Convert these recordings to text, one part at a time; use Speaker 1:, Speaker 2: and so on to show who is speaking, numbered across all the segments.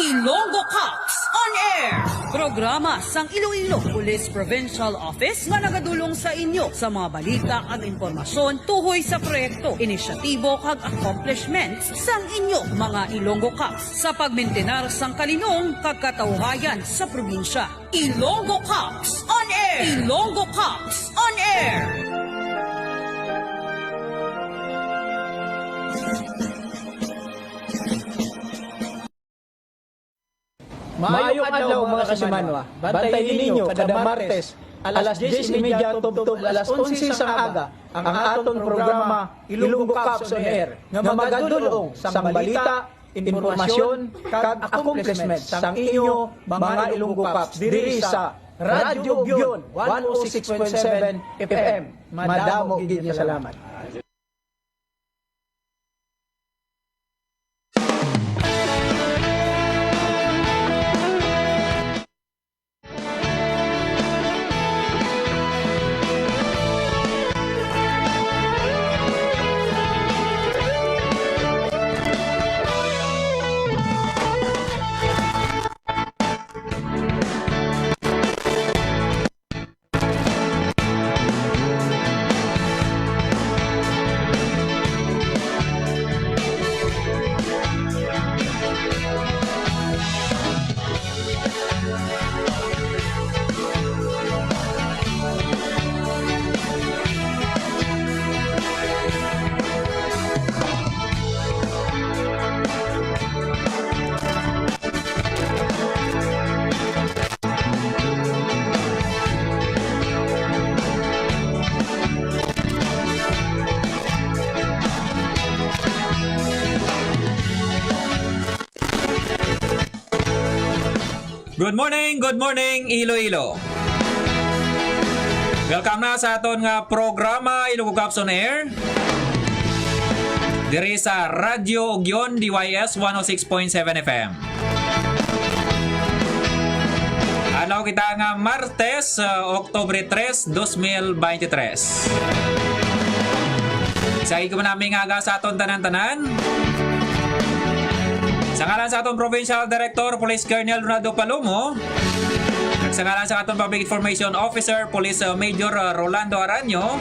Speaker 1: Ilonggo Cops on Air. Programa sang Iloilo Police Provincial Office nga nagadulong sa inyo sa mga balita at impormasyon tuhoy sa proyekto, inisyatibo kag accomplishments sang inyo mga Ilonggo Cops sa pagmintenar sang kalinong kag katawhayan sa probinsya. Ilonggo Cops on Air. Ilonggo Cops on Air.
Speaker 2: Maayong adlaw mga kasimanwa. Bantayin ninyo kada Martes alas 10:30 tubtob alas 11 sang aga ang atong programa Ilonggo Cops on Air nga magadulong sang balita, impormasyon kag accomplishment sang inyo mga Ilonggo Cops diri sa Radyo Ugyon 106.7 FM. Madamo gid nga salamat.
Speaker 3: Good morning Iloilo. Welcome na sa aton nga programa Ilonggo Cops on Air. Diri sa Radyo Ugyon DYS 106.7 FM. Adlaw kita nga Martes, Oktubre 3, 2023. Sa ikaw namin nga sa aton tanan-tanan. Sa ngalan sa atong Provincial Director, Police Colonel Ronaldo Palomo, at sa ngalan sa atong Public Information Officer, Police Major Rolando Aranyo,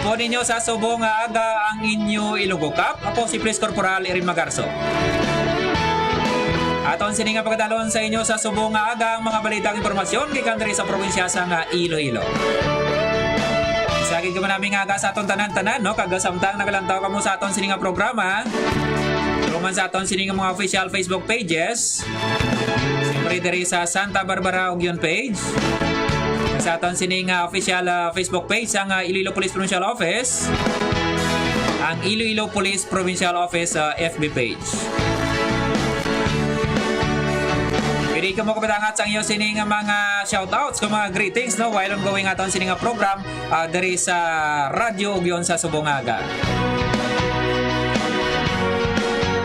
Speaker 3: po ninyo sa subong nga aga ang inyo Ilonggo Cop. Ako si Police Corporal Erin Magarso. Aton sini nga pagdalon sa inyo sa subong nga aga ang mga balitang impormasyon gikan diri sa probinsya sa nga Iloilo. Sagid ko namin nga aga sa aton tanan-tanan, no? Kagasamtang nagalantaw kamo sa aton sini nga programa. Ruman sa aton sini nga mga official Facebook pages. Siyempre diri sa Santa Barbara Ugyon page. Sa aton sini nga official Facebook page ang Iloilo Police Provincial Office. Ang Iloilo Police Provincial Office FB page. Pwede ka mo kapatangat sa iyo sini nga mga shoutouts, kung mga greetings, no, while ongoing aton sini nga program diri sa Radyo Ugyon sa Subongaga.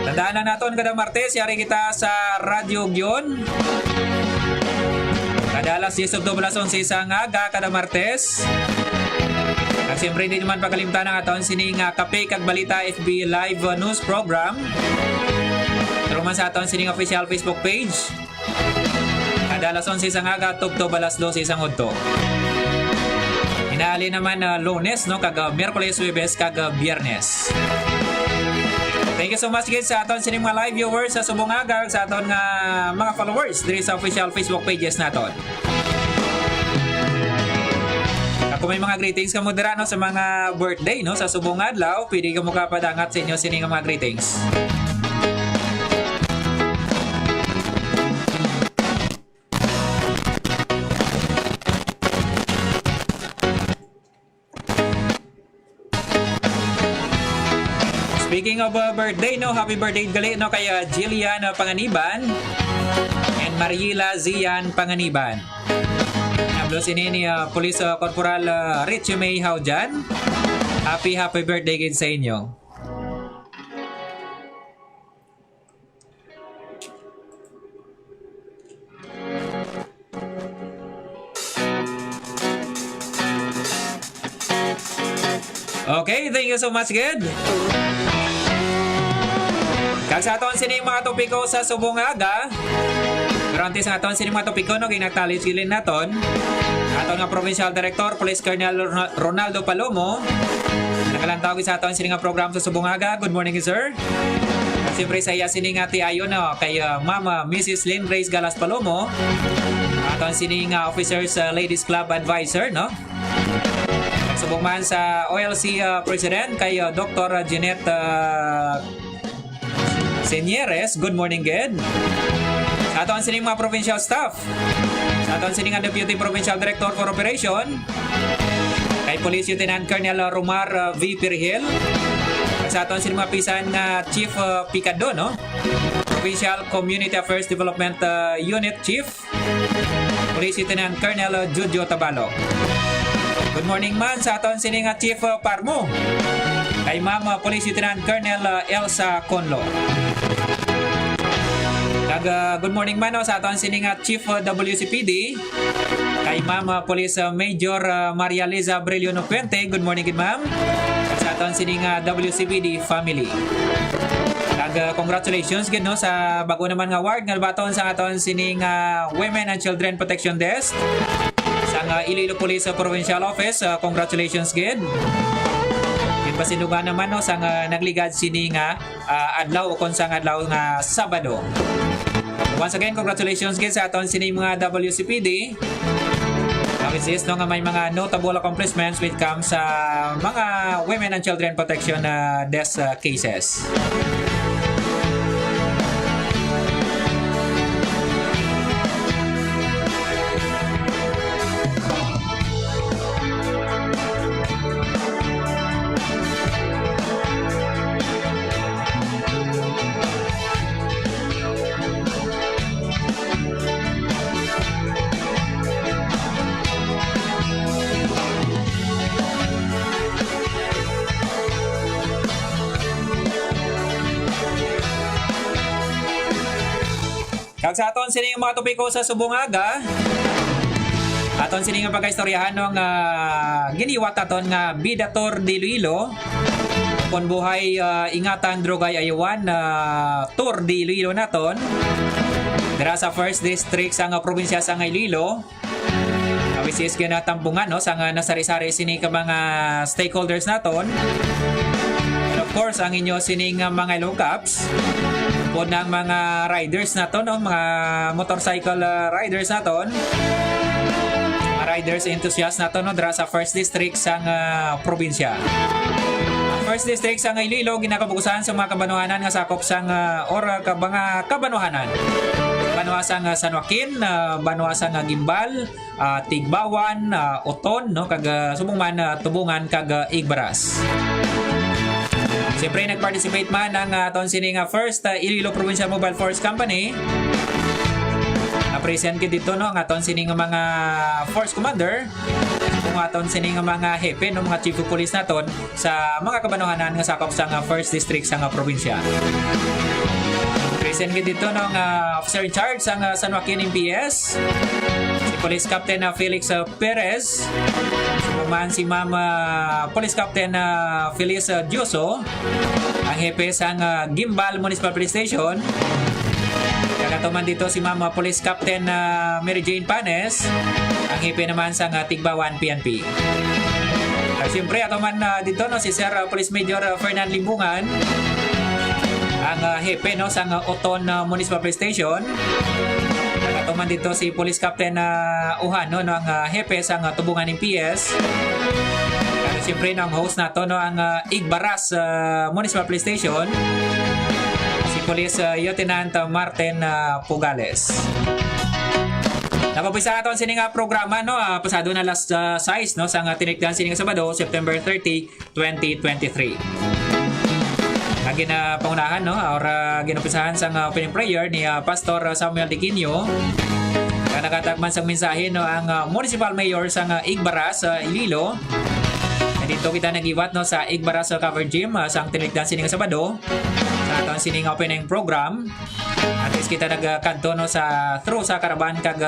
Speaker 3: Tandaan na naton kada Martes, yari kita sa Radyo Ugyon. Kada alas 10:12 sa aga kada Martes. At siyempre hindi naman pagkalimtan ang aton sining Kape kag Balita FB Live News Program. Turuman sa aton sining official Facebook page. Kada alas 11 sa aga, tubtob alas 12 sa udto. Inaali naman Lunes, no, kag Miyerkules, Huwebes kag Biyernes. Thank you so much guys sa aton sining mga live viewers sa Subongaga, sa aton nga mga followers diri sa official Facebook pages naton. Ako may mga greetings ka mo dira, no, sa mga birthday, no, sa subong adlaw, pwede ka mo kapadangat sa inyo sining mga greetings. Speaking of birthday, no, happy birthday gali, no, kay Jillian Panganiban and Mariela Zian Panganiban. Hablo sini ni Police Corporal Richie May Haujan. Happy birthday gid sa inyo. Okay, thank you so much, good. Kag sa aton sining mga topiko sa subong aga. Pero antes nga aton sining mga topiko no ginagtalis gilin naton. Aton nga Provincial Director Police Colonel Ronaldo Palomo. Nakalantaw sa aton sining nga program sa subong aga. Good morning, sir. Siyempre sa iya sining ati ayon no kay Mama Mrs. Lynn Grace Galas Palomo. Aton sining officers Ladies Club Advisor no. Subong man sa OLC President kay Dr. Jeanette Senyeres, good morning, good. Sa aton sining mga provincial staff. Sa aton sining Deputy Provincial Director for Operation. Kay Police Lieutenant Colonel Romar V. Pirhil. At sa aton sining mga pisan Chief Picado, no? Provincial Community Affairs Development Unit Chief. Police Lieutenant Colonel Jojo Tabalo. Good morning man sa aton sining Chief Parmo. Kay Ma'am Police Lieutenant Colonel Elsa Conlo. Good morning man sa aton sining Chief WCPD kay Ma'am Police Major Maria Liza Brillono Puente. Good morning, good ma'am. Sa aton sining WCPD family. Congratulations gid no sa bago naman nga award nga baton sa aton sining Women and Children Protection Desk sa Iloilo Police Provincial Office. Congratulations gid. Pasindugan naman no sang nagligad sini nga adlaw o kon sang adlaw nga Sabado. Once again, congratulations gid sa aton sini mga WCPD. Which is no nga may mga notable accomplishments when it comes sa mga women and children protection desk cases. Kag sa aton sining mga topiko sa subong aga. Aton sining pagkaistoryahan ng giniwat aton nga Bidator de Iloilo. Kon buhay ingatan drogay ayawan tour de Iloilo naton. Dira sa first district sa probinsya sa Iloilo. Which is ginatampungan no sa nasari-sari sini ka mga stakeholders naton. And of course ang inyo sining mga locaps po ng mga riders naton no, mga motorcycle riders naton. Mga riders enthusiasts naton no dira sa first district sa probinsya. First district sa Iloilo ginakabukusan sa mga kabanuhanan nga sakop sang mga kabanuhanan. Banwa sang San Joaquin, banwa sang Gimbal, Tigbawan, Oton no kag subong man Tubungan kag Igbaras. Siyempre nag-participate man ang aton sining first Iloilo Provincial Mobile Force Company. Na-present kid dito no ang aton sining mga force commander, kung aton sining mga hepe no mga chief of police naton sa mga kabanuhanan nga sakop sa first district sa probinsya. Present kid dito no ang officer in charge sa San Joaquin MPS, si Police Captain Felix Perez. Man si Ma'am Police Captain Feliz Dioso, ang hepe sa Gimbal Municipal Police Station. Kagatuman dito si Ma'am Police Captain Mary Jane Panes, ang hepe naman sa Tigbawan PNP. Siyempre ato man dito no si Sir Police Major Fernand Limbungan, ang hepe no sa Oton Municipal Police Station. Tuman dito si Police Captain Uhano no ang hepe sa Tubungan MPS. At siyempre no, ang host nato no ang Igbaras Municipal Police Station, si Police Lieutenant Martin Pugales. Napapisa naton sining programa no pasado na last 6 no sa tinikdan sining Sabado, September 30, 2023. Ginapangunahan no or ginumpisahan sa opening prayer ni Pastor Samuel Diquinio. Nakatagman sa mensahe no ang Municipal Mayor sa Igbaras Iloilo. Dito kita nagiwat no sa Igbaras Cover Gym sa tinikdan sining Sabado sa aton sining opening program. At least kita nagkanto no sa through sa karaban kag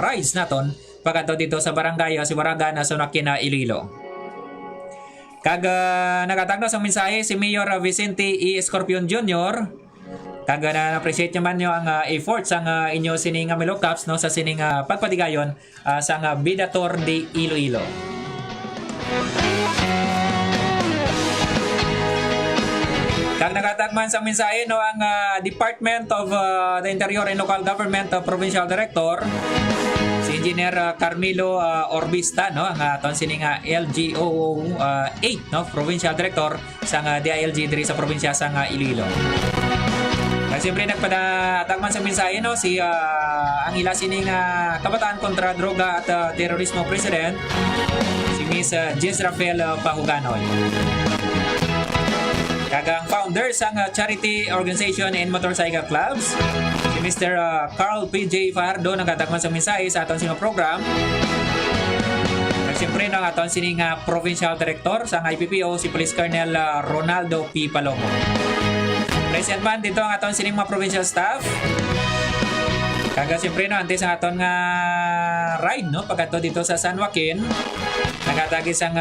Speaker 3: rides naton pagkanto dito sa barangay Sibaragan sa Joaquin Iloilo. Kag nakatagno sa mensahe si Mayor Vicente E. Escorpion Jr. Kaga na appreciate naman nyo ang efforts ang inyo sining Milo Caps no sa sining pagpatigayon sa Bidator de Iloilo. Kag nakatagman sa mensahe no ang Department of the Interior and Local Government Provincial Director si Engineer Carmelo Orbista no ang aton sining LGO 8 no Provincial Director sa DILG diri sa probinsya sa Iloilo. Siyempre nagpadatagman sa mensahe no si ang ila sining Kabataan kontra Droga at Terorismo President si Miss Jess Rafael Pahuganoy. Kagang founder sang charity organization and motorcycle clubs si Mr. Carl P.J. Fajardo nagtatagman sa mensahe sa aton sining program. Siyempre no aton sining Provincial Director sang IPPO si Police Colonel Ronaldo P. Palomo. Present man dito ang aton sining mga provincial staff. Kaga siyempre no antes ang aton nga ride no pagkato dito sa San Joaquin. Nagatagi sang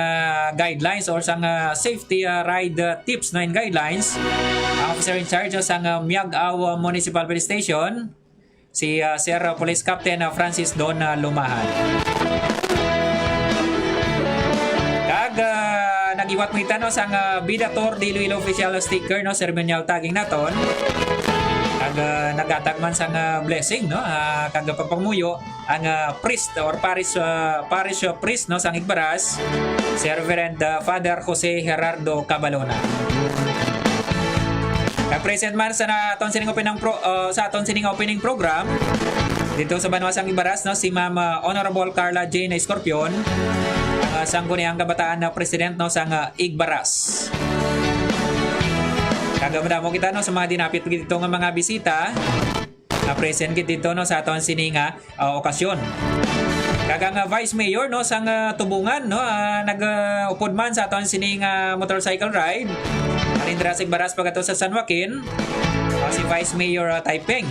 Speaker 3: guidelines or sang safety ride tips no and guidelines. Ang officer in charge sang Miag-Aw Municipal Police Station si Sir Police Captain Francis Don Lumahan. Nagiwat mo itano sang Bidator de Iloilo official sticker no ceremonial tagging naton. Kag nagatagman sang blessing no kag pagpamuyo ang priest or parish priest no sang Igbaras si Reverend Father Jose Gerardo Cabalona. Kag present man sa aton sining opening program dito sa Banwa sang Igbaras no si Ma'am Honorable Carla Jane Escorpion sangguniang kabataan na president no sang Igbaras. Kagamda mo kita no sa mga dinapit dito nga mga bisita na present kit dito no sa aton sininga okasyon. Kagang Vice Mayor no sang Tubungan no nag-upod man sa aton sininga motorcycle ride. Alindra sa Igbaras pagato sa San Joaquin si Vice Mayor Taipeng.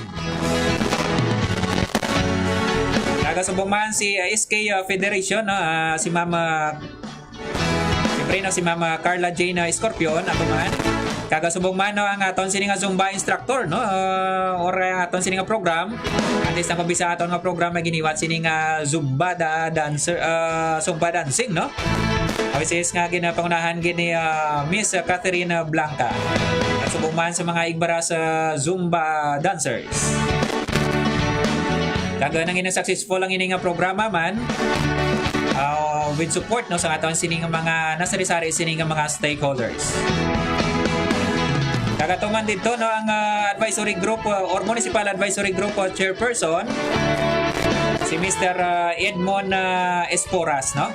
Speaker 3: Nagasubong man si SK Federation no si Mama siyempre no si Mama Carla Jane Escorpion ato man kagasubong man no ang aton sining Zumba instructor no or aton sining program antes na pabisa aton nga program na giniwat sining Zumba dancer Zumba dancing no awisis nga ginapangunahan gini Miss Catherine Blanca nagsubong man sa mga Igbaras Zumba dancers. Kaga nang successful ang ining programa man with support no sa aton sining mga nasari-sari sining mga stakeholders. Kagatuman dito no ang advisory group or municipal advisory group chairperson si Mr. Edmond Esporas no.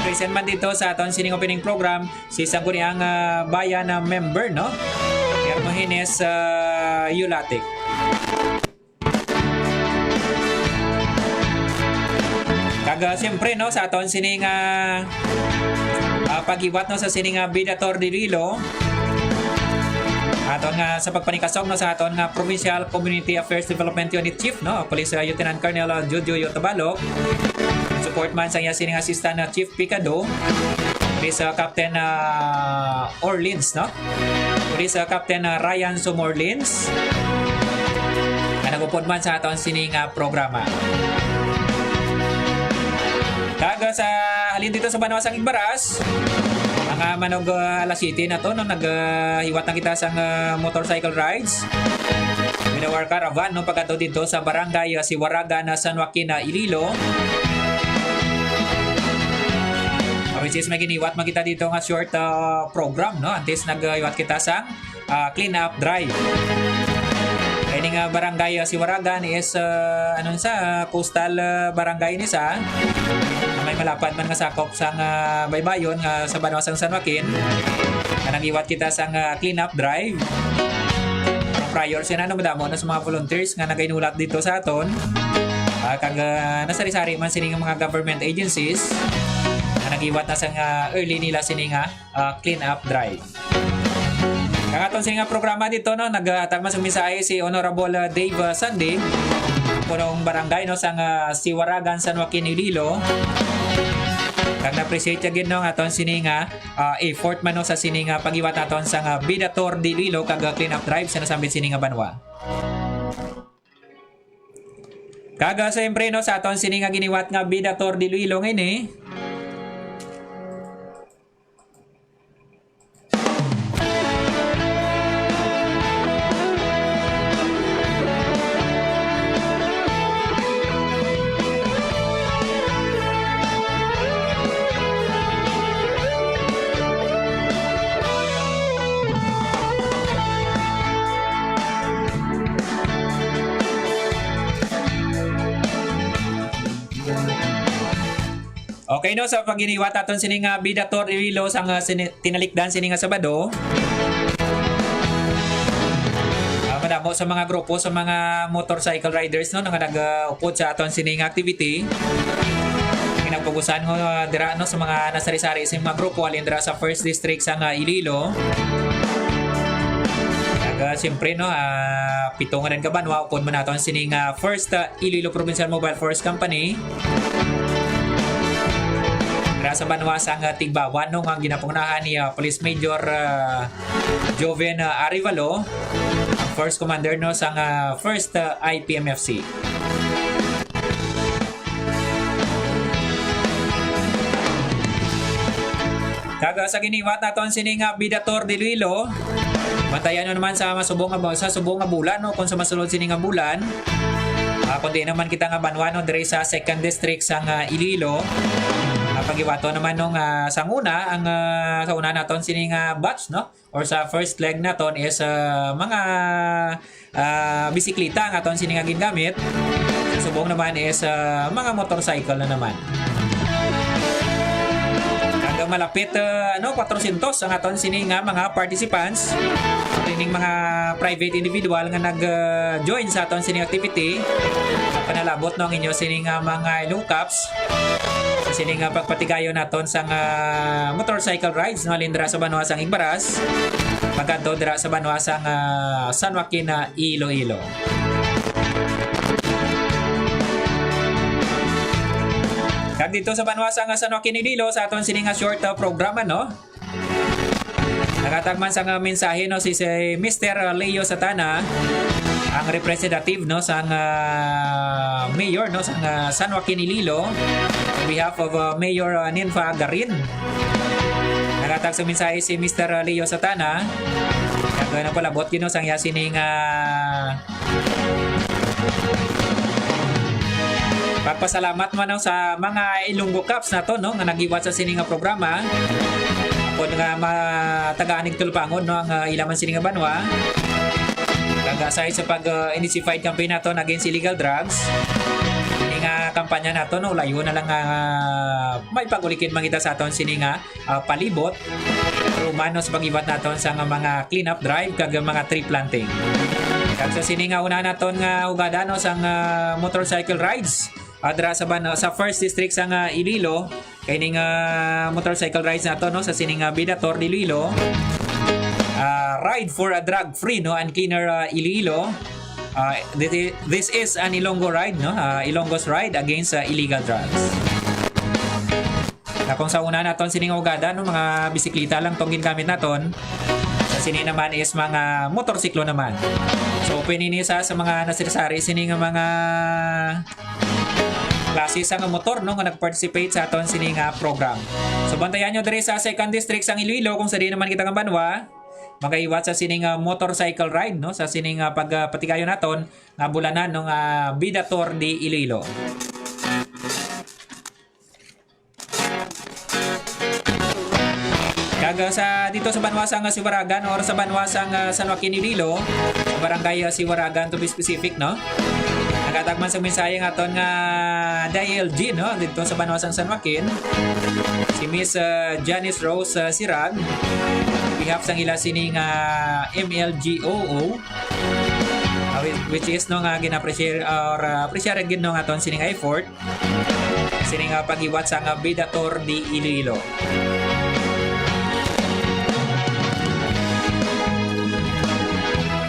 Speaker 3: Present man dito sa aton sining opening program si sangguniang bayan na member no. Hermogenes Yulatic. Kaga siyempre no sa aton sining pagiwat no sa sining Bidator de Iloilo aton nga sa pagpanikasong no sa aton nga Provincial Community Affairs Development Unit Chief no Police Lieutenant Colonel Jojo Yotabalok support man sa iya sining Assistant Chief Picado Police Captain Orleans no Police Captain Ryan Sumorlins nagupod man sa aton sining programa. Kaga sa halin dito sa Banwa sang Igbaras ang manog alas 7 na to no naghiwat na kita sa motorcycle rides with our caravan no pagkato dito sa barangay Siwaragan San Joaquin Iloilo. Which is maginiwat magita dito nga short program no antes naghiwat kita sa clean up drive. Kaya nga barangay Siwaragan is anong sa coastal barangay ni sa may malapad man nga sakop sang baybayon nga sa Banwa sang San Joaquin nga nagiwat kita sang clean up drive. Prior siya na madamo na sa mga volunteers nga nagainulat dito sa aton kag nasari-sari man sining mga government agencies nga nagiwat na sang early nila sining clean up drive. Kang aton sining programa dito no nagtagman sa mensahe si Honorable Dave Sandy punong barangay no sang Siwaragan San Joaquin Iloilo. Kag na-appreciate yagin no aton sini nga effort man no sa sini nga pagiwat aton sa nga Bidator di Iloilo kag clean up drive sa nasambit sini nga banwa. Kaga siyempre no sa aton sini nga giniwat nga Bidator di Iloilo ngini. Okay no, sa paginiwat aton sini nga Bidator Iloilo sa nga tinalikdan sini nga Sabado. Madamo sa mga grupo sa mga motorcycle riders no nga nag-upod sa aton sini nga activity. Pinagpugusan ko dira no sa mga nasari-sari sa mga grupo alin dira sa First District sa nga Iloilo. Siyempre no, pitungan ng kabanwa upod man aton sini nga First Iloilo Provincial Mobile Force Company. Sa banwa sa Tigbawan no ang ginapangunahan ni Police Major Joven Arivalo, First Commander no sa First IPMFC. Kaga sa giniwat naton sini nga Bidator di Iloilo, bantayan no naman sa subong nga bulan no kung sa masulod sini nga bulan. Kundi naman kita nga banwa no diri sa Second District sa Iloilo. Pagiwato naman nung sa una ang sa una naton sini nga batch no or sa first leg naton is mga bisikleta ang aton sini nga gingamit. Subong naman is mga motorcycle na naman. Hanggang malapit 400 ang aton sini nga mga participants. Kining mga private individual nga nag-join sa aton sini activity. Panalabot no ang inyo sini nga mga ilungkaps. Sini nga pagpatigayon naton sa motorcycle rides no alindra sa banwa sang Igbaras pagkanto dira sa banwa sang San Joaquin Iloilo. Kag dito sa banwa sang San Joaquin Iloilo sa aton sini nga short programa no. Nakatagman sa mensahe no si Mr. Leo Satana ang representative no sa mayor no sa San Joaquin Iloilo on behalf of Mayor Ninfa Garin. Nakatag sa mensahe si Mr. Leo Satana kag napalabot kino sang yasining pagpasalamat man no sa mga Ilonggo Cups na to no nga nagiwat sa sining nga programa. Kung nga matagaanig tulpangon no ang ilaman sining nga banwa. Kagasay sa pag-intensified campaign naton against illegal drugs. Ini nga kampanya naton no layo na lang may pagulikin mangita sa aton sini nga palibot rumano sa pagibat naton sa mga clean up drive kag mga tree planting. Kag sa sini nga una naton nga ugada no sang motorcycle rides adra sa First District sa Iloilo kay ning motorcycle rides nato no sa sini nga Bidator di Iloilo. Ride for a drug-free no and cleaner Iloilo. This is an Ilonggo ride no, Ilonggo's ride against illegal drugs. Na kung sa una naton sining ugada no mga bisikleta lang tong gingamit naton. Sa sini naman is mga motorsiklo naman. So open ini sa mga nasirsari sining mga klase sa motor no nga nag-participate sa aton sining program. So bantayan nyo diri sa Second District sang Iloilo kung sa di naman kita nga banwa. Magaiwat sa sining motorcycle ride no sa sining pagpatigayon naton nga bulanan ng Bidator di Iloilo. Kaga sa dito sa banwasang Siwaragan or sa banwasang San Joaquin Iloilo, sa barangay Siwaragan to be specific no. Nagatagman sa mensahe nga aton nga DILG no dito sa banwasang San Joaquin. Si Miss Janice Rose Sirag behalf sang ila sining MLGOO which is no nga gina-appreciate or appreciate gid no nga aton sining effort sining pagiwat sa Bidator di Iloilo.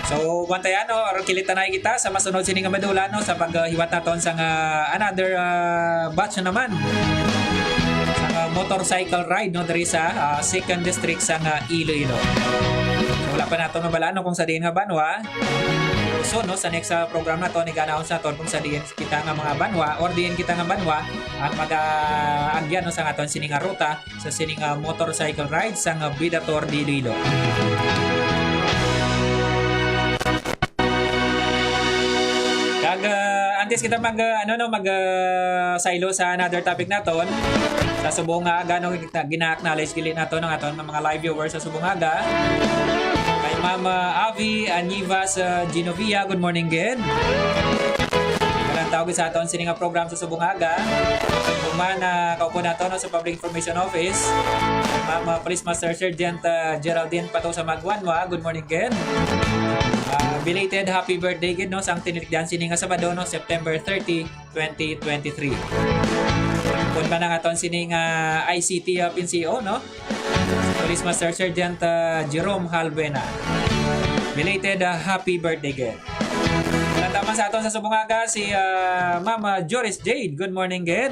Speaker 3: So bantayan no or kilitanay kita sa masunod sining medula no sa paghiwat naton sa another batch na naman sa motorcycle ride no diri sa 2nd district sa Iloilo. So, wala pa nato mabalaan no, kung sa diin nga banwa. So no, sa next program na to ni ganaon sa ton kung sa diin kita nga mga banwa or diin kita nga banwa ang mag-agyan no sa aton sining nga ruta sa sining motorcycle ride sa Bidator di Iloilo. Antes kita mag silo sa another topic naton sa subong aga no gina-acknowledge gili nato ng aton mga live viewers sa subong aga kay Mama Avi Anivas Genovia, good morning again. Walang tawag sa aton sining nga program sa subong aga. Kuman kaupo nato no, sa Public Information Office. Mama Police Master Sergeant Geraldine Pato sa Magwanwa, good morning again. Belated happy birthday gid no sang tinilikdan sini nga Sabado no, September 30, 2023. Kun ba nang aton sini nga ICT PNCO no? Police Master Sergeant Jerome Halbuena. Belated happy birthday gid. Tama sa aton sa subong aga si Mama Joris Jade, good morning gid.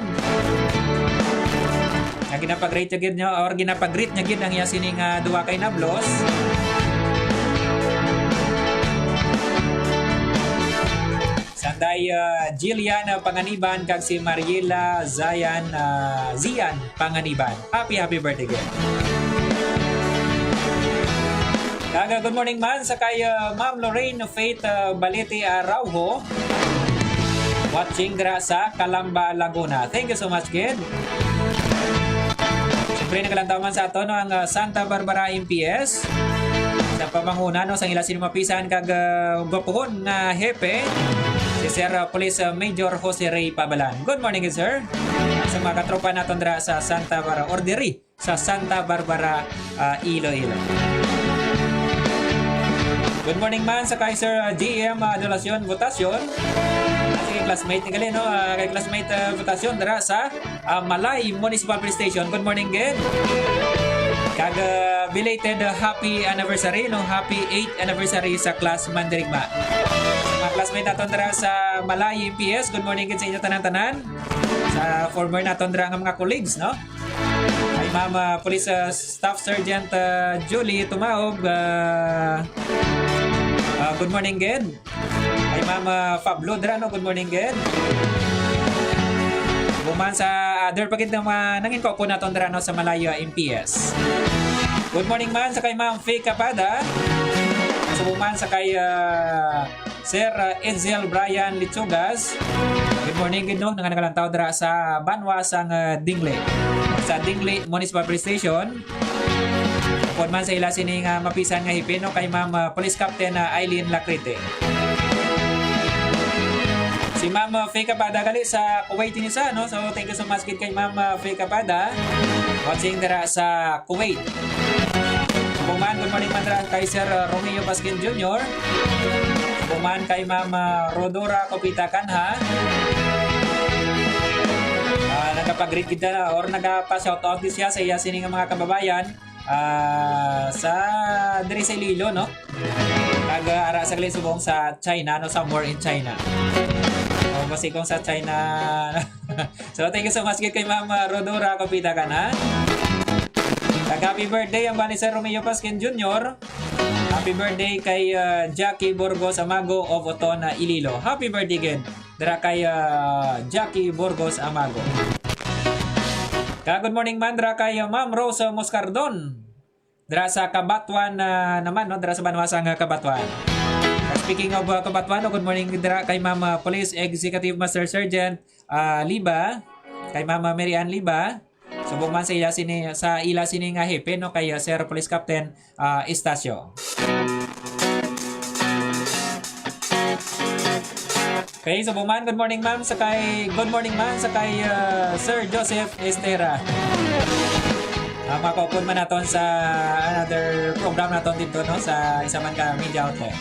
Speaker 3: Nga ginapag-rate gid nyo or ginapag-greet nya gid ang iya sini nga duwa kay Nablos. Sanday Jillian Panganiban kag si Mariela Zian Panganiban. Happy birthday again. Kaga good morning man sa kay Ma'am Lorraine Faith Balete Araujo. Watching gra sa Calamba, Laguna. Thank you so much, kid. Siyempre nagalantaw man sa ato no, ang Santa Barbara MPS. Sa pamanguna no, sa ila sinumapisan kag gwapuhon nga hepe. Si Sir Police Major Jose Ray Pabalan. Good morning, sir. Sa mga katropa natin dra sa Santa Barbara, or diri sa Santa Barbara, Iloilo. Good morning man sa kay Sir GM Adolacion Votacion. Sige, classmate ni gali, no? Kay classmate Votacion dra sa Malay Municipal Police Station. Good morning, again. Kag belated happy anniversary, no? Happy 8th anniversary sa class Mandirigma. Mga classmate naton dra sa Malay MPS, good morning sa inyo tanan-tanan. Sa former naton dra nga mga colleagues, no? Ay Ma'am Police Staff Sergeant Julie Tumaog, good morning again. Ay Ma'am Pablo dra, no? Good morning again. Buman sa other pagid na nangin ko po naton dra no, sa Malaya MPS. Good morning man sa kay Ma'am Faye Capada. Subuman sa kay Sir Edsel Brian Litsugas. Good morning gid no, nangangalantaw dra sa Banwa sang Dingle. Sa Dingle Municipal Police Station. Kung man sa ila sining mapisan nga hipin no, kay Ma'am Police Captain Eileen Lacrite. Si Ma'am Faye Capada gali sa Kuwait ni sa no, so thank you so much kay Ma'am Faye Capada. Watching dira sa Kuwait. Kuman, good morning man kay Sir Romeo Pasquin Jr. Kuman kay Ma'am Rodora Kopita Kanha. Nagapag-greet kita or nagapa-shoutout din siya sa iya sining mga kababayan sa diri sa Iloilo, no? Nag-ara sa subong sa China, no? Somewhere in China. O kasi kung sa China. So thank you so much kay Ma'am Rodora Kopita Kanha. Happy birthday ang bani Sir Romeo Pasquin Jr. Happy birthday kay Jackie Burgos Amago of Oton, Iloilo. Happy birthday again. Dara kay Jackie Burgos Amago. Good morning man dara kay Ma'am Rose Moscardon. Dara sa Kabatuan naman no, dara sa Banwasang Kabatuan. Speaking of Kabatuan, good morning dara kay Ma'am Police Executive Master Sergeant Liba, kay Ma'am Mary Ann Liba. Subong man sa ila sini nga hepe no, kay Sir Police Captain Estacio. Okay, subong man good morning ma'am sa kay Sir Joseph Estera. Makakupon man naton sa another program naton dito no, sa isa man ka media outlet.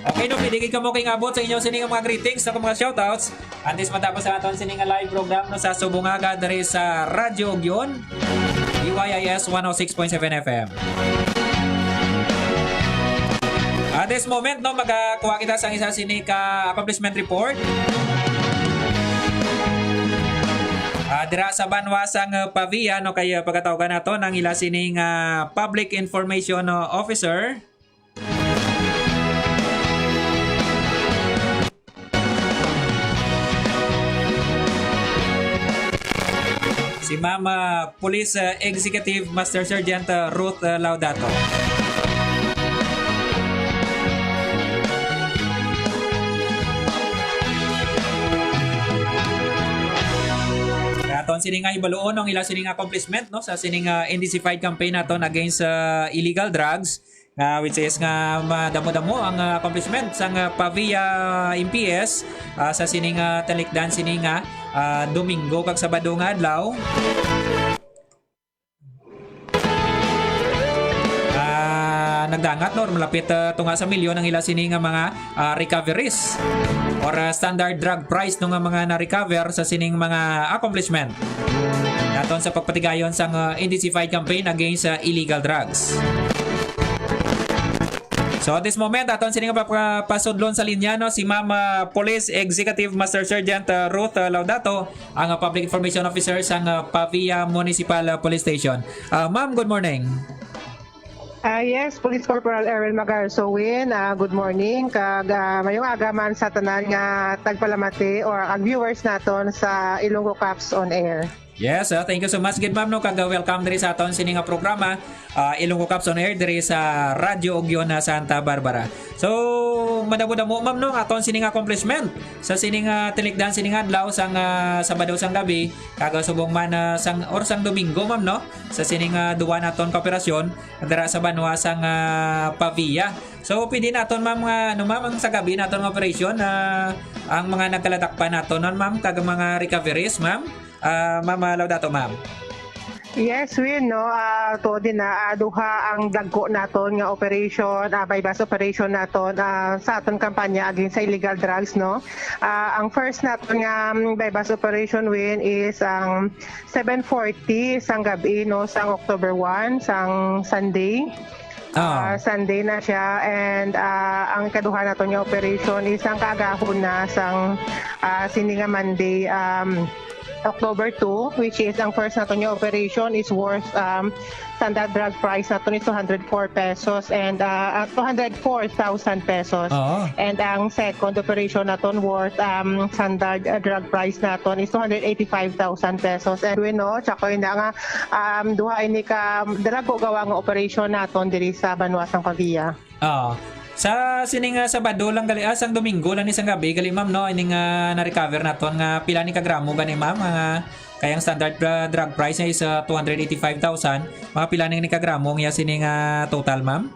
Speaker 3: Okay, no, pidigid ka mo kay abot sa inyo sining mga greetings sa mga shoutouts. Antes matapos sa aton sining live program no, sa Subungaga diri sa Radyo Ogyon, DYIS 106.7 FM. At this moment no, magakuha kita sa isa sining ka accomplishment report. Dira sa banwasang Pavia no kay pagkatawagan nato ng ila sining Public Information Officer. Si Ma'am Police Executive Master Sergeant Ruth Laudato. Aton sining nga ibaluon ang ila sining accomplishment no sa sining intensified campaign naton against illegal drugs which is nga madamo-damo ang accomplishment sang Pavia MPS sa sining talikdan sining Domingo kag Sabado nga adlaw. Nagdangat no malapit tunga sa milyon ang ila sini nga mga recoveries or standard drug price no nga mga na-recover sa sining mga accomplishment naton sa pagpatigayon sang intensified campaign against illegal drugs. So at this moment, aton sining papasudlon sa linya no si Ma'am Police Executive Master Sergeant Ruth Laudato, ang Public Information Officer sa Pavia Municipal Police Station. Ma'am, good morning.
Speaker 4: Yes, Police Corporal Erwin Magarsowin. Good morning. Kag mayong agaman sa tanan nga tagpalamati or ang viewers naton sa Ilonggo Cops on Air.
Speaker 3: Yes, thank you so much. Good ma'am no kag welcome diri sa aton sining programa Ilonggo Cops on Air diri sa Radyo Ogyon na Santa Barbara. So madamo-damo ma'am no aton sining accomplishment sa sining tilikdan sining adlaw sang Sabado sang gabi kag subong man sang Domingo ma'am no sa sining duwa naton kooperasyon dira sa banwa sang Pavia. So pwede naton ma'am ano ma'am ang sa gabi naton nga operation ang mga nagkalatakpan naton ma'am kag mga recoveries ma'am. Ma'am Laudato ma'am.
Speaker 4: Yes, we no to din na duha ang dagko naton nga operation, bypass operation naton sa aton kampanya against sa illegal drugs no. Ang first naton nga bypass operation win is ang 7:40 sang gabi no sang October 1 sang Sunday. Sunday na siya and ang kaduha naton nga operation is ang kaagahon na sang sininga Monday October 2, which is ang first nato niya operation is worth standard drug price nato is 204 pesos and 204,000 pesos. And ang second operation naton worth standard drug price naton is 285,000 pesos. And we know tsaka yun nga duha ini ka drago gawa nga operation naton diri sa Banwasang Pavia.
Speaker 3: Sa sining Sabado lang gali sang Domingo lang isang gabi gali ma'am no ining na-recover naton nga pila ni kagramo gani ma'am kayang standard drug price niya is 285,000 mga pila ni kagramo nga sining total ma'am.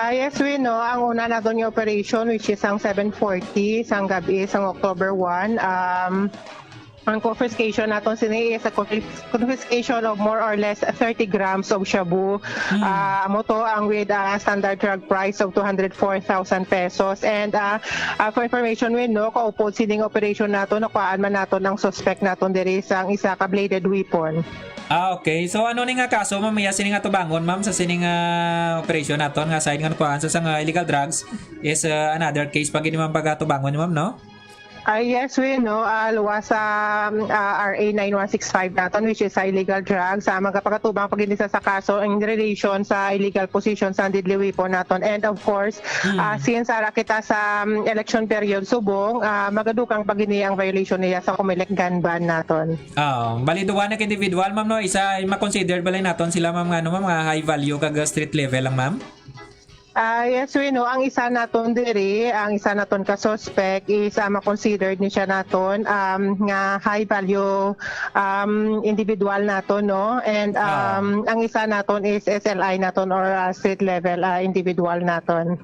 Speaker 4: Yes, we know ang una naton yung operation which is ang 7:40 sang gabi sang October 1 ang confiscation naton sini is a confiscation of more or less 30 grams of shabu. Amo to ang with standard drug price of 204,000 pesos. And for information we know, kaupod sining operation naton nakuhaan man naton ang suspect naton diri sa isa ka bladed weapon.
Speaker 3: Okay. So ano ni nga kaso mamaya sining tubangon ma'am sa sining operation naton nga side nga nakuhaan sa illegal drugs is another case pag ini ma'am pagatubangon ni ma'am no?
Speaker 4: Yes, we know luwas sa RA 9165 naton which is sa illegal drugs magpakatubang pag hindi sa kaso in relation sa illegal possession sa deadly weapon naton. And of course since ara kita sa election period subong magadukang pag ang violation niya sa Comelec gun ban naton.
Speaker 3: Bali duwa na individual ma'am no isa ma-consider balay naton sila ma'am nga mga high value kag street level lang ma'am.
Speaker 4: Yes, we know ang isa naton diri, ang isa naton ka suspect is ma-considered ni siya naton nga high value individual naton no. And ang isa naton is SLI naton or street level individual naton.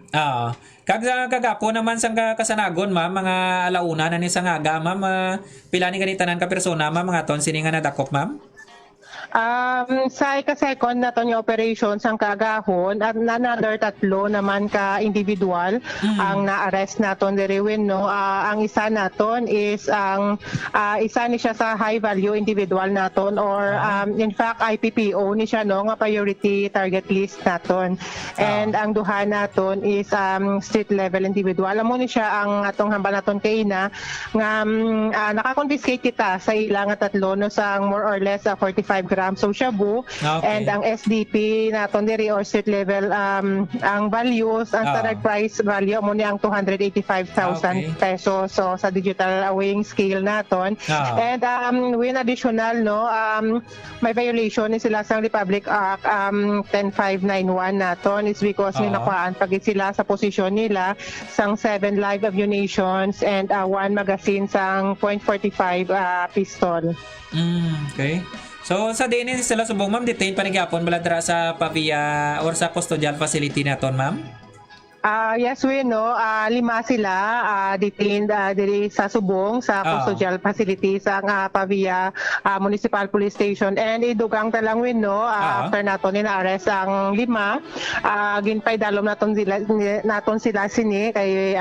Speaker 3: Kagapo naman sang kasanagon ma'am mga alauna na ni sangaga ma'am pila ni ganitanan ka persona ma'am mga ton sini nga nadakop ma'am.
Speaker 4: Sa ika-second na to yung operations ang kaagahon at another 3 naman ka individual ang na-arrest naton diri win no. Ang isa naton is ang isa ni siya sa high value individual naton or in fact IPPO ni siya no nga priority target list naton. And ang duha naton is street level individual. Alam mo ni siya ang atong hamba naton kay ina nga naka-confiscate kita sa ilang 3 no sa more or less 45 grams so shabu. And ang SDP naton diri or street level ang values ang standard price value mo ni ang 285,000 pesos so sa digital weighing scale naton. And with additional no may violation ni sila sa Republic Act 10591 naton is because may nakuhaan pagit sila sa posisyon nila sang 7 live ammunitions and 1 magazine sang .45 pistol.
Speaker 3: Okay. So sa din sila subong ma'am detain panigapon baladra sa Pavia or sa custodial facility naton ma'am?
Speaker 4: Yes, we no. 5 sila detained diri sa Subong sa custodial facility sa Pavia Municipal Police Station and idugang talang we no after naton na-arrest ang 5 ginpay dalom naton sila sini kay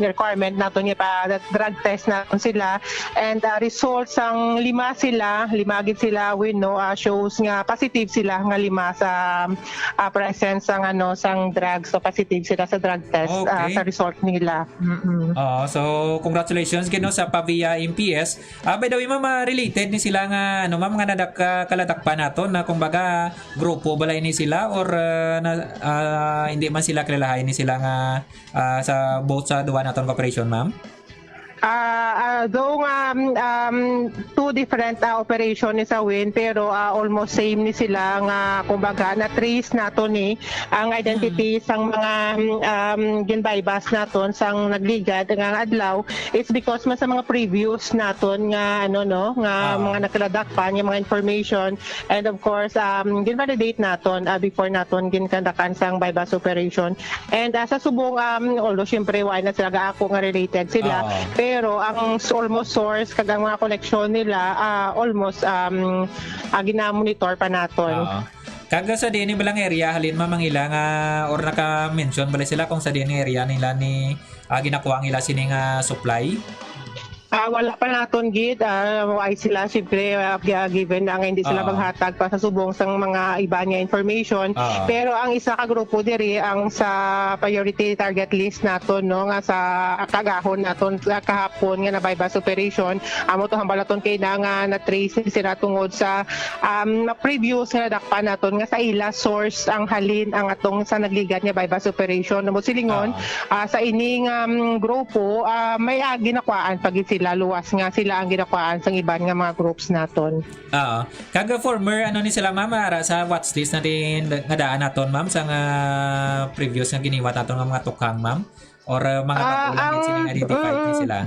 Speaker 4: requirement naton ni pa drug test naton sila and results ang 5 gid sila we no shows nga positive sila nga 5 sa presence sang sang drugs so positive sila sa drug test sa result nila.
Speaker 3: So congratulations gino sa Pavia MPS. By the way ma'am, related ni sila nga ma'am nga nadak kaladak pa nato na kumbaga grupo balay ni sila or hindi man sila kilalahay ni sila nga sa both sa duwa naton cooperation ma'am?
Speaker 4: Though 2 different operation ni sa Win pero almost same ni sila nga kumbaga na trace nato ni ang identity sang mga ginbaybas naton sang nagligad nga adlaw is because man sa mga previous naton nga nga mga nakaladak pa nga mga information and of course ginvalidate naton before naton ginkandakan sang bypass operation and sa subong although syempre why na sila gaako nga related sila pero ang almost source kag ang mga connection nila almost gina-monitor pa naton.
Speaker 3: Kaga sa dini balang area halin mamang ila nga or naka-mention bala sila kung sa dini area nila ni ginakuha nila sining supply?
Speaker 4: Wala pa naton gid why sila siyempre given na nga hindi sila maghatag pa sa subong sang mga iba niya information pero ang isa ka grupo diri ang sa priority target list naton no nga sa kagahon naton kahapon nga na bypass operation amo to hambalaton kay na nga na trace sila tungod sa previous nga dakpa naton nga sa ila source ang halin ang atong sa nagligat nga bypass operation mo silingon sa ining grupo may ginakuan pagit sila luwas nga sila ang ginakuan sang iban nga mga groups naton.
Speaker 3: Kaga former ni sila ma'am sa watchlist natin nga daan naton ma'am sa previous nga giniwat naton nga mga tukang ma'am or mga bagulang din sining identified ni sila.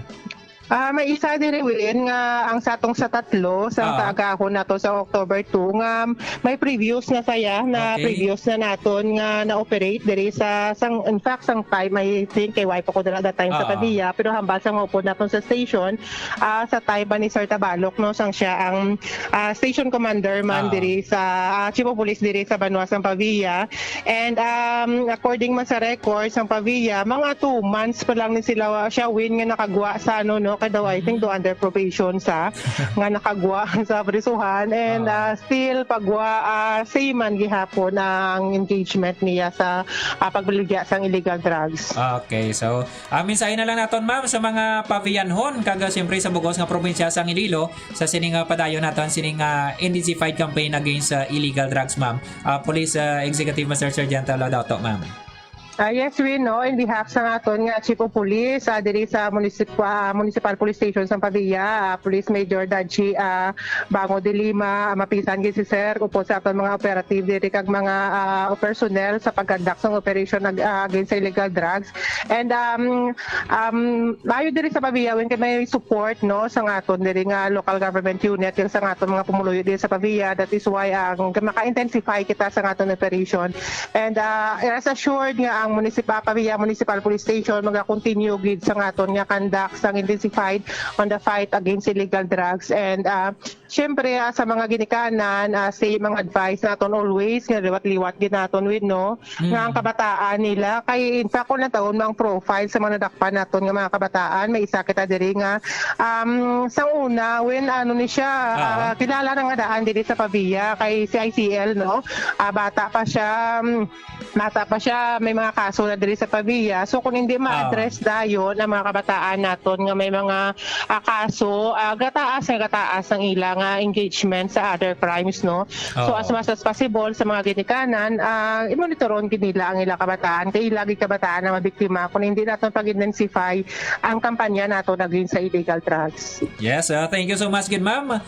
Speaker 4: May isa din rin nga ang satong sa 3 sa kaagahon nato sa October 2 nga may previous na saya na previous na naton nga na-operate diri sa sang in fact sang time I think kay wife ko dala that time sa Pavia pero hambal sa maupod naton sa station sa time ba ni Sir Tabalok no sang siya ang station commander man diri sa Chief of Police diri sa Banwa sang Pavia and according man sa records sang Pavia mga 2 months pa lang ni sila siya win nga nakagwa sa kada I think do under probation sa nga nakagwa sa prisuhan and still pagwa same man gihapon ang engagement niya sa pagbaligya sang illegal drugs.
Speaker 3: Okay, so minsahin na lang naton ma'am sa mga pavianhon kaga siyempre sa bugos nga probinsya sang Iloilo sa sining padayon naton sining intensified campaign against illegal drugs ma'am. Police Executive Master Sergeant Laudato ma'am.
Speaker 4: Yes, we know in behalf sa aton nga Chief of Police diri sa Municipal Police Station sa Pavia, Police Major Dachi Bango de Lima, mapisan gid si Sir upo sa aton mga operative diri kag mga personnel sa pagkandak sang operation against illegal drugs. And mayo diri sa Pavia when kay may support no sa aton diri nga local government unit yung sa aton mga pumuluyo diri sa Pavia. That is why maka-intensify kita sa aton operation. And rest assured nga ang Pavia Municipal Police Station mag-continue gid sa aton nga conduct sang intensified on the fight against illegal drugs. And syempre sa mga ginikanan, say mga advice naton always nga liwat-liwat gid naton with no nga ang kabataan nila kay in fact kung na taon ang profile sa mga nadakpan naton nga mga kabataan, may isa kita diri nga sa una when ano ni siya kilala na nga daan diri sa Pavia kay si ICL no. Bata pa siya, may mga kaso na diri sa Pavia. So kung hindi ma-address dayon ang mga kabataan naton nga may mga kaso, gataas ang ilang engagement sa other crimes no. So as much as possible sa mga ginikanan, i-monitoron gid nila ang ilang kabataan kay lagi kabataan na mabiktima kung hindi naton pag-intensify ang kampanya naton against sa illegal drugs.
Speaker 3: Yes, thank you so much gid ma'am.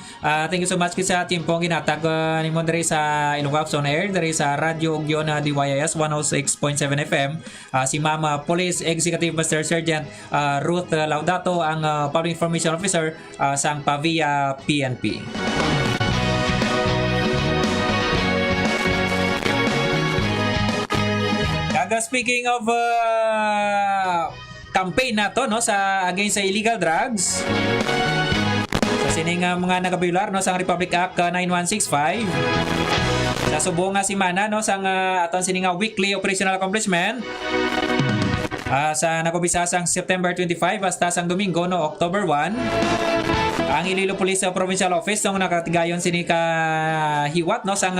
Speaker 3: Thank you so much gid sa timpong ginatag nimo diri sa Ilonggo on Air diri sa Radyo Ugyon DYS 106.7 FM. Si Ma'am Police Executive Master Sergeant Ruth Laudato ang Public Information Officer sa Pavia PNP. Kaga speaking of campaign na to no sa against sa illegal drugs. Sa sining mga nagabilar no sa Republic Act 9165. Sa subong nga simana no sang aton sining weekly operational accomplishment. Sa nagubisa sang September 25 hasta sang Domingo no October 1. Ang Iloilo Police Provincial Office nung nakatigayon sini ka hiwat no sang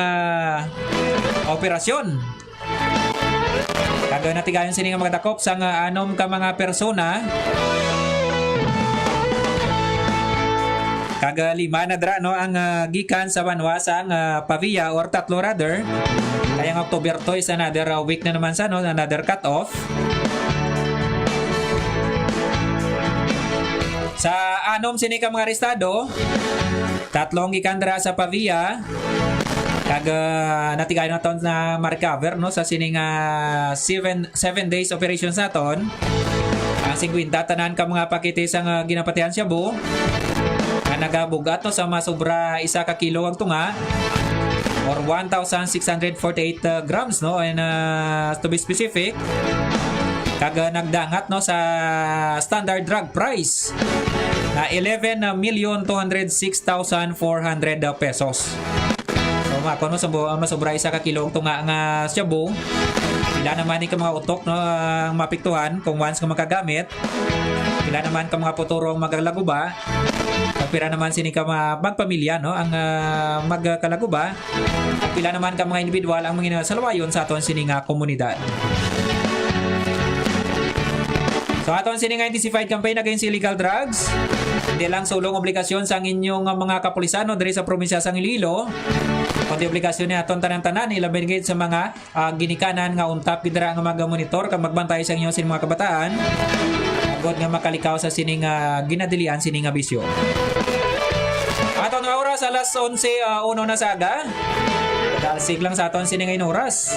Speaker 3: operasyon. Kaga natigayon sini nga mga dakop sang anom ka mga persona. Kaga lima na dra no ang gikan sa banwa sang Pavia or tatlo rather. Kaya ang October to is another week na naman sa no, another cut off. Sa anom sini ka mga arestado, tatlong gikan dra sa Pavia. Kaga natigayon naton na ma-recover no sa sining 7 days operations naton. Ang 50 tanan ka mga pakete sang ginapatihan siya bu. Nagabugat no sa masobra 1 ka kilo ang tunga or 1,648 grams no and to be specific kaga nagdangat no sa standard drug price na 11,206,400 pesos. So makon mo sa masobra 1 ka kilo ang tunga nga shabu. Pila naman ni ka mga utok no ang mapiktuhan kung once ka makagamit. Pila naman ka mga puturo ang magalaguba. Pira naman sini ka magpamilya no ang magkalaguba. Pila naman ka mga individual ang mga salawayon sa aton sini nga komunidad. So aton sini nga intensified campaign against illegal drugs. Hindi lang sulong obligasyon sa inyong mga kapulisano diri sa probinsya sang Iloilo. Kundi obligasyon ni aton tanan-tanan ilabi gid sa mga ginikanan nga untap gidra nga mag-monitor kag magbantay sa inyong sini mga kabataan. Agod nga makalikaw sa sining ginadilian sining bisyo. Aton nga oras alas 11:01 na saga. Dalsig lang sa aton sining ngayon oras.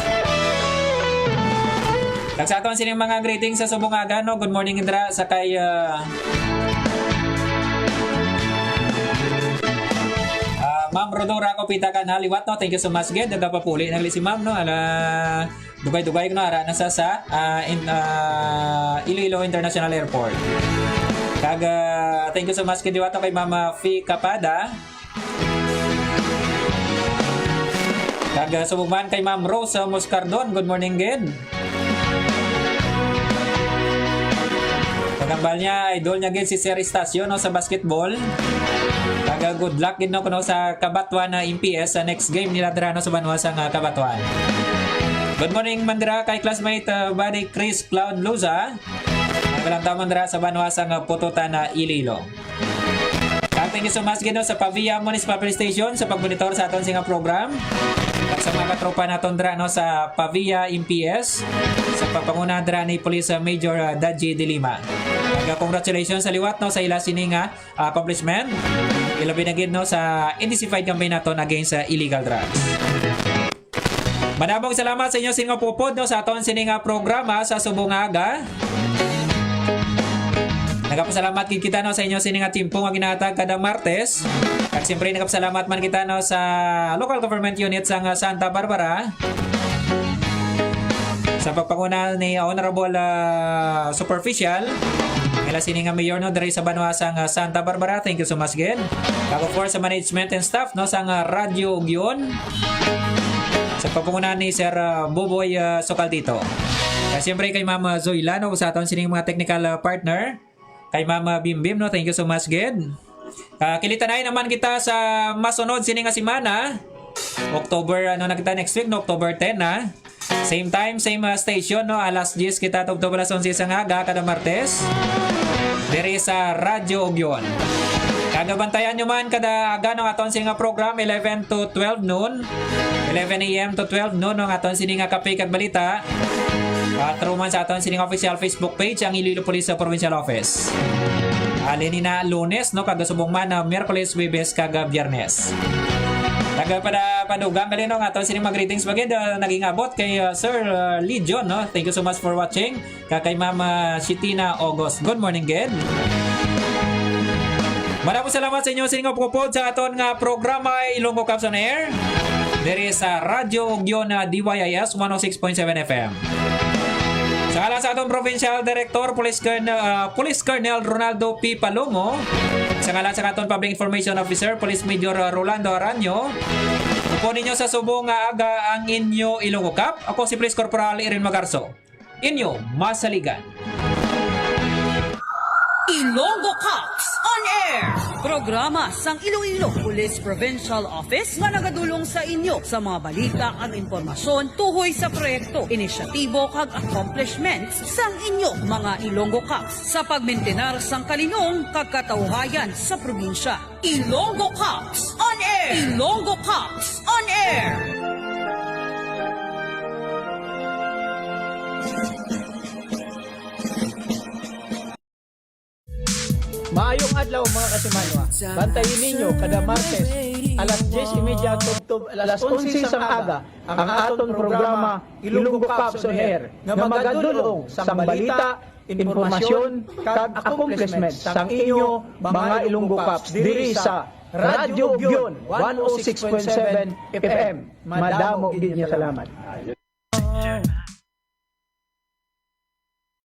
Speaker 3: Sa aton sining mga greetings sa subong aga no. Good morning Indra sa kay Ma'am Rodora ko pita ka na liwat no. Thank you so much gid nagapapuli nagli si Ma'am no. Dugay-dugay ko na ara nasa sa Iloilo International Airport. Kaga thank you so much kay diwato kay Mama Fi Kapada. Kaga subuman kay Ma'am Rose Moscardon. Good morning gid. Kagambal niya idol niya gid si Sir Estacio no sa basketball. Kaga good luck gid no kuno sa Kabatuan na MPS sa next game nila dira no sa banwa sa Kabatuan. Good morning Mandra kay classmate buddy Chris Cloud Luza. Nagkalamta Mandra sa banwa sa Pututan na Iloilo. Thank you so much gino sa Pavia Municipal Police Station sa pagmonitor sa aton singa program. At sa mga katropa naton dra no sa Pavia MPS sa pagpanguna dra ni Police Major Dadji De Lima. Congratulations sa liwat no sa ila sininga accomplishment. Ilabi na gid no sa intensified campaign naton against illegal drugs. Manabong salamat sa inyo sininga pupod no sa aton sininga programa sa subong aga. Nagapasalamat gid kita no sa inyo sininga timpong nga ginatag kada Martes. At siyempre nagapasalamat man kita no sa local government unit sa Santa Barbara. Sa pagpanguna ni Honorable Superficial, ila sini nga mayor no diri sa Banwa sang Santa Barbara. Thank you so much again. Kago for sa management and staff no sang Radyo Ugyon. Sa pagpanguna ni Sir Boboy Sokal dito. Kaya siyempre kay Mama Zoila no sa aton sining mga technical partner. Kay Mama Bimbim no, thank you so much again. Kilitanay naman kita sa masunod sining nga semana. October ano na kita next week no, October 10 na. Same time, same station no, alas 10 kita tugtog alas 11 sa aga kada Martes. Diri sa Radyo Ugyon. Kagabantayan nyo man kada aga ng aton sining nga program 11 to 12 noon. 11 AM to 12 noon ng aton sining nga kape kag balita. Through man sa aton sining official Facebook page ang Iloilo Police Provincial Office. Alin na Lunes no kagasubong man na Miyerkules, Huwebes kag Biyernes. Nagpada panugang gali no aton sining mag-greetings bagay naging abot kay Sir Legion no. Thank you so much for watching. Kay Mama Shitina August. Good morning again. Maraming salamat sa inyo sining pagpupod sa aton nga programa Ilonggo Caps on Air. Diri sa Radyo Ugyon na DYIS 106.7 FM. Sa ngalan sa atong Provincial Director, Police Colonel Ronaldo P. Palomo. Sa ngalan sa atong Public Information Officer, Police Major Rolando Aranyo. Upo ninyo sa subong nga aga ang inyo Ilonggo Cup. Ako si Police Corporal Irin Magarso. Inyo, masaligan.
Speaker 1: Ilonggo Cups on Air! Programa sang Iloilo Police Provincial Office nga nagadulong sa inyo sa mga balita at impormasyon tuhoy sa proyekto, inisyatibo kag accomplishments sang inyo mga Ilonggo Cups sa pagmintenar sang kalinong kag katawhayan sa probinsya. Ilonggo Cups on Air! Ilonggo Cups on Air!
Speaker 2: Maayong adlaw mga kasimanwa. Bantayin ninyo kada Martes alas 10:30 tugtog alas 11 sang aga ang aton programa Ilonggo Cups on Air nga magadulong sang balita, impormasyon kag accomplishment sang inyo mga Ilonggo Cups diri sa Radyo Ugyon 106.7 FM. Madamo gid niya salamat.